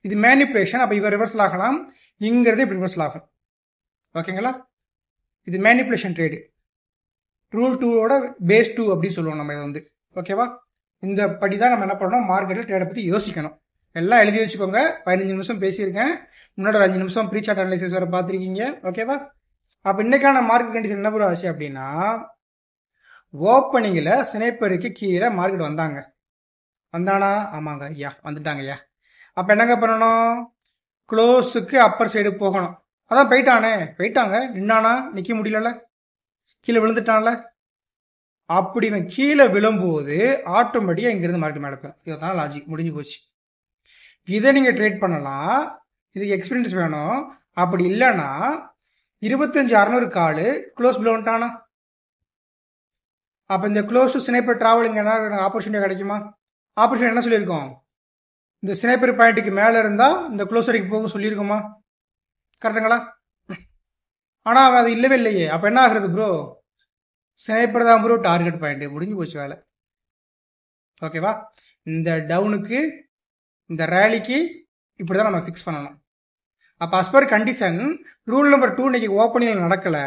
S1: இது மேனிப்புலேஷன். அப்போ இவன் ரிவர்சல் ஆகலாம், இங்கிறது இப்படி ரிவர்சல் ஆகும். ஓகேங்களா? இது மேனிப்புலேஷன் ட்ரேடு. ரூல் 2ஓட பேஸ் 2 அப்படின்னு சொல்லுவோம் நம்ம இதை வந்து. ஓகேவா? இந்த படி தான் நம்ம என்ன பண்ணணும், மார்க்கெட்டில் ட்ரேடை பற்றி யோசிக்கணும். எல்லாம் எழுதி வச்சுக்கோங்க. 15 நிமிஷம் பேசியிருக்கேன். முன்னாடி ஒரு 5 நிமிஷம் ப்ரீ சார்ட் அனாலிசிஸ் வர பார்த்துருக்கீங்க. ஓகேவா? அப்போ இன்னைக்கான மார்க்கெட் கண்டிஷன் என்ன ப்ரோ ஆச்சு அப்படின்னா, ஓப்பனிங்கில் ஸ்னைப்பருக்கு கீழே மார்க்கெட் வந்தானா? ஆமாங்க ஐயா, வந்துட்டாங்க ஐயா. அப்போ என்னங்க பண்ணணும், க்ளோஸுக்கு அப்பர் சைடு போகணும். அதான் போயிட்டாங்க, நின்னானா, நிற்க முடியல, கீழே விழுந்துட்டான்ல. அப்படி இவன் கீழே விழும்போது ஆட்டோமேட்டிக்காக இங்கிருந்து மார்க்கெட் மேலே போயிடும். இதுதான் லாஜிக், முடிஞ்சு போச்சு. இதை நீங்கள் ட்ரேட் பண்ணலாம். இதுக்கு எக்ஸ்பீரியன்ஸ் வேணும். அப்படி இல்லைன்னா 25,600 காலு க்ளோஸ் பிலோ வந்துட்டானா, அப்போ இந்த க்ளோஸ் டு ஸ்னைப்பர் டிராவலிங் என்ன ஆப்பர்ச்சுனிட்டி கிடைக்குமா? ஆப்பர்ச்சுனிட்டி என்ன சொல்லியிருக்கோம், இந்த ஸ்னைப்பர் பாயிண்ட்டுக்கு மேலே இருந்தால் இந்த க்ளோஸ் வரைக்கும் போக சொல்லியிருக்கோமா? கரெக்டுங்களா? ஆனால் அது இல்லவே இல்லையே. அப்போ என்ன ஆகுறது ப்ரோ, ஸ்னைப்பர் தான் ப்ரோ டார்கெட் பாயிண்ட், முடிஞ்சு போச்சு வேலை. ஓகேவா? இந்த டவுனுக்கு இந்த ரேலிக்கு இப்படி தான் நம்ம ஃபிக்ஸ் பண்ணணும். அப்போ as per condition rule number 2 இன்னைக்கு ஓப்பனிங் நடக்கலை.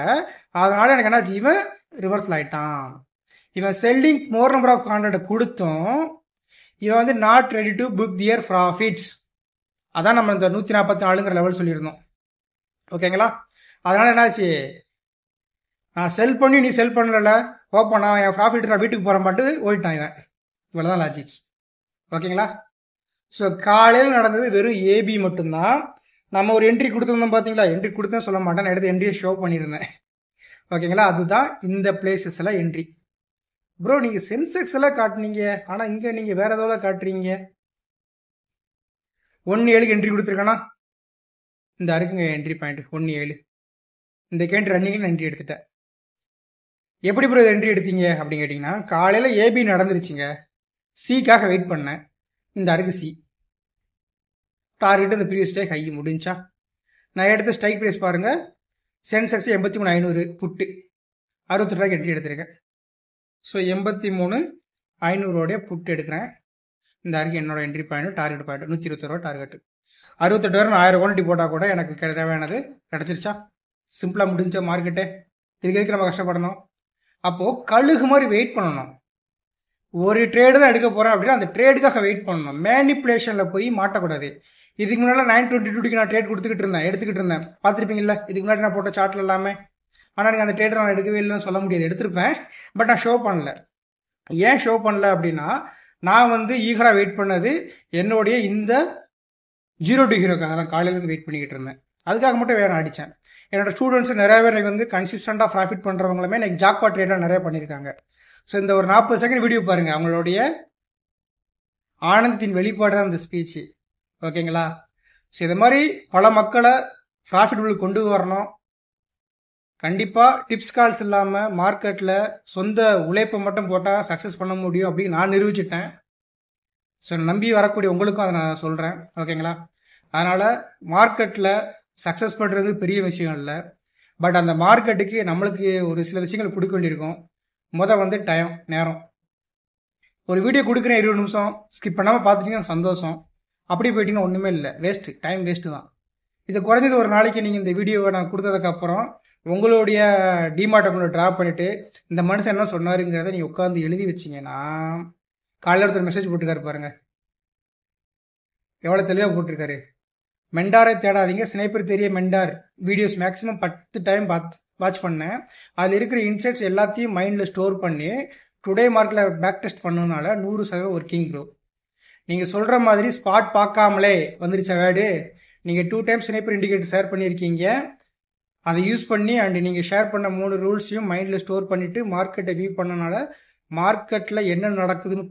S1: அதனால எனக்கு என்னாச்சு, இவன் ரிவர்சல் ஆயிட்டான். இவன் selling more number of contract கொடுத்தும் இவன் வந்து not ready to book their profits. அதான் நம்ம இந்த 144ங்கிற லெவல் சொல்லியிருந்தோம். ஓகேங்களா? அதனால என்னாச்சு, நான் செல் பண்ணி நீ செல் பண்ணல, ஓப்பனா என் ப்ராஃபிட் நான் வீட்டுக்கு போகிற மாட்டு ஓடிட்டான் இவன். இவ்வளோதான் லாஜிக். ஓகேங்களா? ஸோ காலையில் நடந்தது வெறும் ஏபி மட்டும்தான். நம்ம ஒரு என்ட்ரி கொடுத்துருந்தோம் பார்த்தீங்களா, என்ட்ரி கொடுத்தேன் சொல்ல மாட்டேன், நான் எடுத்து என்ட்ரியை ஷோ பண்ணியிருந்தேன். ஓகேங்களா? அதுதான் இந்த பிளேசஸ் எல்லாம் என்ட்ரி. ப்ரோ நீங்கள் சென்செக்ஸ் எல்லாம் காட்டுனீங்க, ஆனால் இங்கே நீங்கள் வேற ஏதோ காட்டுறீங்க. 1.7க்கு என்ட்ரி கொடுத்துருக்கேன்னா இந்த இருக்குங்க என்ட்ரி பாயிண்ட் 1.7. இந்த கேண்ட் ரன்னிங்கில் என்ட்ரி எடுத்துட்டேன். எப்படி ப்ரோ என்ட்ரி எடுத்தீங்க அப்படின்னு கேட்டிங்கன்னா, காலையில் ஏபி நடந்துருச்சுங்க, சிக்காக வெயிட் பண்ணேன். இந்த அருக்கு சி டார்கெட் இந்த ப்ரீவியஸ் டே ஹை முடிஞ்சா. நான் எடுத்த ஸ்ட்ரைக் ப்ரைஸ் பாருங்கள், சென்செக்ஸ் 83,500 புட்டு 68 ரூபாய்க்கு என்ட்ரி எடுத்திருக்கேன். ஸோ 83,500 புட்டு எடுக்கிறேன். இந்த அருக்கு என்னோட என்ட்ரி பாயிண்ட் டார்கெட் பாயிண்ட் 121 ரூபா டார்கெட். 68 வரை 1000 குவான்டிட்டி போட்டால் கூட எனக்கு தேவையானது கிடச்சிருச்சா? சிம்பிளாக முடிஞ்ச மார்க்கெட்டே. இதுக்கு எதுக்கு நம்ம கஷ்டப்படணும்? அப்போது கழுகு மாதிரி வெயிட் பண்ணணும். ஒரு ட்ரேடு தான் எடுக்க போகிறேன் அப்படின்னா அந்த ட்ரேடுக்காக வெயிட் பண்ணணும். மேனிப்புலேஷனில் போய் மாட்டக்கூடாது. இதுக்கு முன்னாடி 9:22க்கு நான் ட்ரேட் எடுத்துக்கிட்டு இருந்தேன் பார்த்துருப்பீங்கல்ல. இதுக்கு முன்னாடி நான் போட்ட சார்ட்டில் எல்லாமே. ஆனால் நீங்கள் அந்த ட்ரேடை நான் எடுக்கவே இல்லைன்னு சொல்ல முடியாது, எடுத்திருப்பேன், பட் நான் ஷோ பண்ணல. ஏன் ஷோ பண்ணல அப்படின்னா, நான் வந்து ஈகராக வெயிட் பண்ணது என்னுடைய இந்த 0 ஹீரோக்காக தான் காலையிலேருந்து வெயிட் பண்ணிக்கிட்டு இருந்தேன். அதுக்காக மட்டும் வேற அடித்தேன். என்னோட ஸ்டூடெண்ட்ஸ் நிறைய பேர் எனக்கு வந்து கன்சிஸ்டண்டாக ப்ராஃபிட் பண்ணுறவங்களுமே எனக்கு ஜாக்பாட் ட்ரேட்லாம் நிறைய பண்ணியிருக்காங்க. ஸோ இந்த ஒரு 40 செகண்ட் வீடியோ பாருங்கள், அவங்களுடைய ஆனந்தத்தின் வெளிப்பாடு தான் இந்த ஸ்பீச்சு. ஓகேங்களா? ஸோ இது மாதிரி பல மக்களை ப்ராஃபிட்டபிள் கொண்டு வரணும். கண்டிப்பாக டிப்ஸ் கால்ஸ் இல்லாமல் மார்க்கெட்டில் சொந்த உழைப்பை மட்டும் போட்டால் சக்ஸஸ் பண்ண முடியும் அப்படின்னு நான் நிரூபிச்சிட்டேன். ஸோ நம்பி வரக்கூடிய உங்களுக்கும் அதை நான் சொல்கிறேன். ஓகேங்களா? அதனால் மார்க்கெட்டில் சக்ஸஸ் பண்ணுறது பெரிய விஷயம் இல்லை. பட் அந்த மார்க்கெட்டுக்கு நம்மளுக்கு ஒரு சில விஷயங்கள் கொடுக்க வேண்டியிருக்கும். வந்து நேரம். ஒரு வீடியோ கொடுக்குறேன் 20 நிமிஷம் ஸ்கிப் பண்ணாமல் பார்த்துட்டீங்கன்னா சந்தோஷம். அப்படி போயிட்டீங்கன்னா ஒன்றுமே இல்லை, வேஸ்ட்டு, டைம் வேஸ்ட்டு தான். இது குறைஞ்சது ஒரு நாளைக்கு நீங்கள் இந்த வீடியோவை நான் கொடுத்ததுக்கப்புறம் உங்களுடைய டிமார்ட் அக்கௌண்ட்டை ட்ராப் பண்ணிவிட்டு இந்த மனுஷன் என்ன சொன்னாருங்கிறத நீங்கள் உட்காந்து எழுதி வச்சிங்கன்னா, காலையில் ஒருத்தர் மெசேஜ் போட்டுருக்காரு பாருங்க, எவ்வளோ தெளிவாக போட்டிருக்காரு. மெண்டாரை தேடாதீங்க, ஸ்னைப்பர் தெரிய mentor videos maximum 10 time watch பண்ணேன். அதில் இருக்கிற இன்சைட்ஸ் எல்லாத்தையும் மைண்டில் ஸ்டோர் பண்ணி டுடே மார்க்கில் பேக் டெஸ்ட் பண்ணதுனால 100% ஒர்க்கிங் ப்ரோ. நீங்கள் சொல்கிற மாதிரி ஸ்பாட் பார்க்காமலே வந்துருச்ச வேர்டு. நீங்கள் 2 டைம்ஸ் ஸ்னைப்பர் இண்டிகேட்டர் ஷேர் பண்ணியிருக்கீங்க. அதை யூஸ் பண்ணி அண்ட் நீங்கள் ஷேர் பண்ண 3 ரூல்ஸையும் மைண்டில் ஸ்டோர் பண்ணிவிட்டு மார்க்கெட்டை வியூ பண்ணனால மார்க்கெட்டில் என்ன நடக்குதுன்னு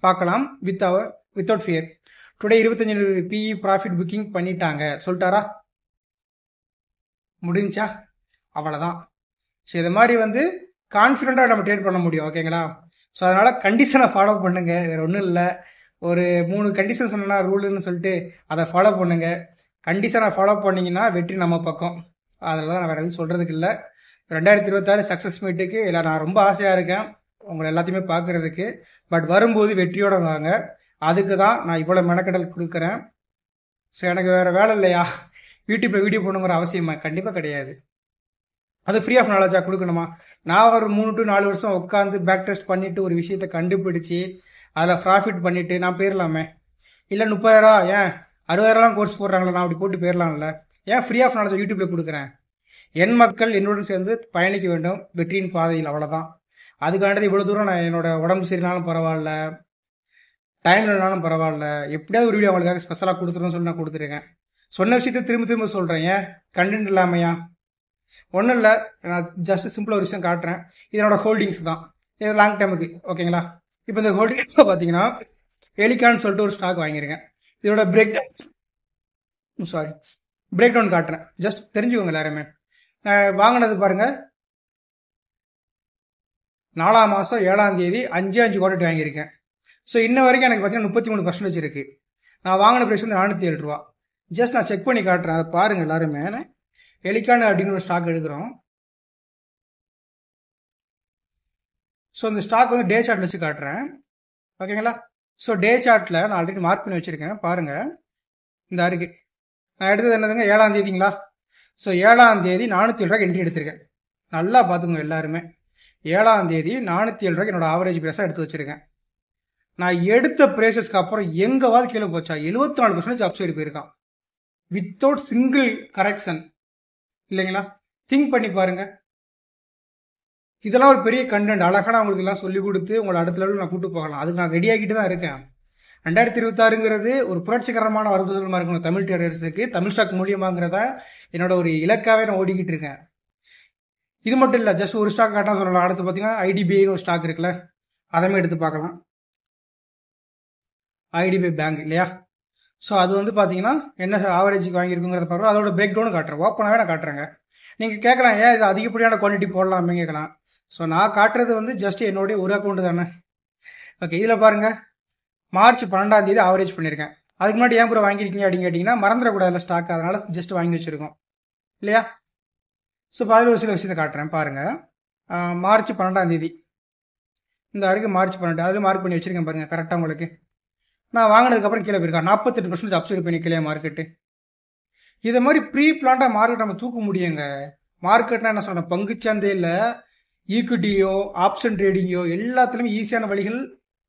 S1: பார்க்கலாம் without fear. Today 25 PE profit booking பண்ணிட்டாங்க சொல்லிட்டாரா? முடிஞ்சா? அவ்வளோதான். ஸோ இது மாதிரி வந்து கான்ஃபிடென்ட்டாக நம்ம ட்ரேட் பண்ண முடியும். ஓகேங்களா? ஸோ அதனால் கண்டிஷனை ஃபாலோ பண்ணுங்கள், வேறு ஒன்றும் இல்லை. ஒரு 3 கண்டிஷன் சொன்னா ரூலுன்னு சொல்லிட்டு அதை ஃபாலோ பண்ணுங்கள். கண்டிஷனை ஃபாலோ பண்ணிங்கன்னா வெற்றி நம்ம பக்கம். அதில் தான் நான் வேறு எதுவும் சொல்கிறதுக்கு இல்லை. 2026 சக்ஸஸ் மீட்டுக்கு இல்லை, நான் ரொம்ப ஆசையாக இருக்கேன் உங்களை எல்லாத்தையுமே பார்க்குறதுக்கு. பட் வரும்போது வெற்றியோட வாங்க. அதுக்கு தான் நான் இவ்வளோ மெனக்கடல் கொடுக்குறேன். ஸோ எனக்கு வேறு வேலை இல்லையா, யூடியூப்பில் வீடியோ போடணுங்கிற அவசியமா? கண்டிப்பாக கிடையாது. அது ஃப்ரீ ஆஃப் நாலேஜாக கொடுக்கணுமா? நான் ஒரு 3 to 4 வருஷம் உட்காந்து பேக் டெஸ்ட் பண்ணிவிட்டு ஒரு விஷயத்தை கண்டுபிடிச்சி அதில் ப்ராஃபிட் பண்ணிவிட்டு நான் போயிடலாமே. இல்லை 30,000 ஏன் 60,000 கோர்ஸ் போடுறாங்களா, நான் அப்படி போட்டு போயிடலாம்ல. ஏன் ஃப்ரீ ஆஃப் நாலேஜ் யூடியூப்பில் கொடுக்குறேன்? என் மக்கள் என்னுடன் சேர்ந்து பயணிக்க வேண்டும் வெற்றியின் பாதையில், அவ்வளோதான். அதுக்காண்டது இவ்வளோ தூரம் நான் என்னோட உடம்பு சரினாலும் பரவாயில்ல, டைம் இல்லைனாலும் பரவாயில்ல, எப்படியாவது ஒரு வீடியோ அவங்களுக்காக ஸ்பெஷலாக கொடுத்துருன்னு சொல்லி நான் கொடுத்துருக்கேன். சொன்ன விஷயத்த திரும்ப திரும்ப சொல்கிறேன். ஏன் கண்டென்ட் இல்லாமையா? ஒன்றும் இல்லை, நான் ஜஸ்ட் சிம்பிளாக ஒரு விஷயம் காட்டுறேன். இதனோட ஹோல்டிங்ஸ் தான், இது லாங் டைமுக்கு. ஓகேங்களா? இப்போ இந்த ஹோல்டிங்ஸ் பார்த்தீங்கன்னா எலிகான்னு சொல்லிட்டு ஒரு ஸ்டாக் வாங்கியிருக்கேன். இதோட பிரேக் டவுன் காட்டுறேன், ஜஸ்ட் தெரிஞ்சுக்கோங்க எல்லாருமே. நான் வாங்கினது பாருங்கள், 4ஆம் மாதம் 7ஆம் தேதி 5 குவார்ட்டர் வாங்கியிருக்கேன். ஸோ இன்ன வரைக்கும் எனக்கு பார்த்தீங்கன்னா 33% இருக்குது. நான் வாங்கின ப்ரைஸ் வந்து 407 ரூபா. ஜஸ்ட் நான் செக் பண்ணி காட்டுறேன், அதை பாருங்கள் எல்லாருமே. எலிகான் அப்படிங்கிற ஒரு ஸ்டாக் எடுக்கிறோம். ஸோ இந்த ஸ்டாக் வந்து டே சார்ட் வச்சு காட்டுறேன். ஓகேங்களா? ஸோ டே சார்ட்டில் நான் ஆல்ரெடி மார்க் பண்ணி வச்சுருக்கேன் பாருங்கள். இந்த அருக்கு நான் எடுத்தது என்னதுங்க, 7ஆம் தேதிங்களா? ஸோ 7ஆம் தேதி 407 ரூபாய்க்கு என்ட்ரி எடுத்திருக்கேன். நல்லா பார்த்துக்கோங்க எல்லாருமே. 7ஆம் தேதி 407 ரூபாய்க்கு என்னோட ஆவரேஜ் ப்ரைஸாக எடுத்து வச்சுருக்கேன். நான் எடுத்த ப்ரைஸஸ்க்கு அப்புறம் எங்கேவாது கீழே போச்சா? 74% அப்சைடு போயிருக்கான் வித்தவுட் சிங்கிள் கரெக்ஷன். இல்லைங்களா? திங்க் பண்ணி பாருங்க. இதெல்லாம் ஒரு பெரிய கண்டென்ட். அழகான உங்களுக்கு எல்லாம் சொல்லி கொடுத்து உங்களை அடுத்த லெவலில் நான் கூட்டு போகலாம். அதுக்கு நான் ரெடி ஆகிட்டு தான் இருக்கேன். 2026ங்கிறது ஒரு புரட்சிகரமான வருதுமா இருக்கணும் தமிழ் ட்ரேடர்ஸுக்கு, தமிழ் ஸ்டாக் மூலியமாங்கிறத என்னோட ஒரு இலக்காவே நான் ஓடிக்கிட்டு இருக்கேன். இது மட்டும் இல்லை, ஜஸ்ட் ஒரு ஸ்டாக் காட்டாக சொல்லலாம். அடுத்து பார்த்தீங்கன்னா ஐடிபிஐன்னு ஒரு ஸ்டாக் இருக்குல்ல, அதமே எடுத்து பார்க்கலாம். ஐடிபிஐ பேங்க் இல்லையா? ஸோ அது வந்து பார்த்தீங்கன்னா என்ன ஆவரேஜுக்கு வாங்கியிருக்குங்கிறத பார்க்குறோம். அதோட பிரேக் டவுன் காட்டுறேன், ஓப்பனாகவே நான் காட்டுறேங்க. நீங்கள் கேட்கலாம், ஏன் இது அதிகப்படியான குவாலிட்டி போடலாமே கேட்கலாம். ஸோ நான் காட்டுறது வந்து ஜஸ்ட் என்னுடைய ஒரு அக்கௌண்ட் தானே. ஓகே, இதில் பாருங்கள், மார்ச் 12ஆம் தேதி ஆவரேஜ் பண்ணியிருக்கேன். அதுக்கு முன்னாடி ஏன் கூட வாங்கியிருக்கீங்க அப்படின்னு கேட்டிங்கன்னா மறந்துடக்கூடாதுல ஸ்டாக், அதனால் ஜஸ்ட் வாங்கி வச்சுருக்கோம் இல்லையா? ஸோ அதில் ஒரு சில விஷயத்தை காட்டுறேன் பாருங்கள். மார்ச் 12ஆம் தேதி இந்த வரைக்கும் மார்ச் 12 அதில் மார்க் பண்ணி வச்சுருக்கேன் பாருங்கள் கரெக்டாக உங்களுக்கு. நான் வாங்கினதுக்கப்புறம் கீழே போயிருக்கா 48% அப்சைடு பண்ணி கீழே மார்க்கெட்டு. இதை மாதிரி ப்ரீ பிளான்டாக மார்க்கெட் நம்ம தூக்க முடியுங்க. மார்க்கெட்னா என்ன சொல்கிறேன், பங்குச்சந்தையில் ஈக்விட்டியோ ஆப்ஷன் ட்ரேடிங்கோ எல்லாத்துலேயுமே ஈஸியான வழிகள்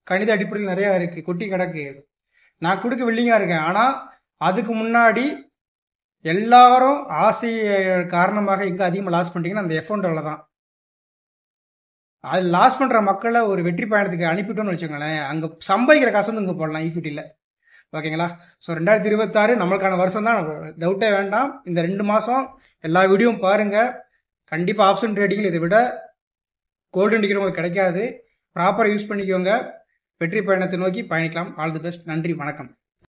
S1: கணித அடிப்படையில் நிறையா இருக்குது, கொட்டி கிடக்கு. நான் கொடுக்க வில்லிங்காக இருக்கேன். ஆனால் அதுக்கு முன்னாடி எல்லாரும் ஆசை காரணமாக எங்கே அதிகமாக லாஸ் பண்ணிட்டீங்கன்னா அந்த எஃபௌண்டில் தான். அது லாஸ் பண்ணுற மக்களை ஒரு வெற்றி பயணத்துக்கு அனுப்பிட்டோம்னு வச்சுக்கோங்களேன், அங்கே சம்பாதிக்கிற காசு வந்து இங்கே போடலாம் ஈக்விட்டியில். ஓகேங்களா? ஸோ 2026 நம்மளுக்கான வருஷம் தான், டவுட்டே வேண்டாம். இந்த 2 மாதம் எல்லா வீடியோவும் பாருங்கள். கண்டிப்பாக ஆப்ஷன் ட்ரேடிங்கில் இதை விட கோல்டன் டிக்கெட் உங்களுக்கு கிடைக்காது. ப்ராப்பராக யூஸ் பண்ணிக்கோங்க. வெற்றி பயணத்தை நோக்கி பயணிக்கலாம். All the best. நன்றி, வணக்கம்.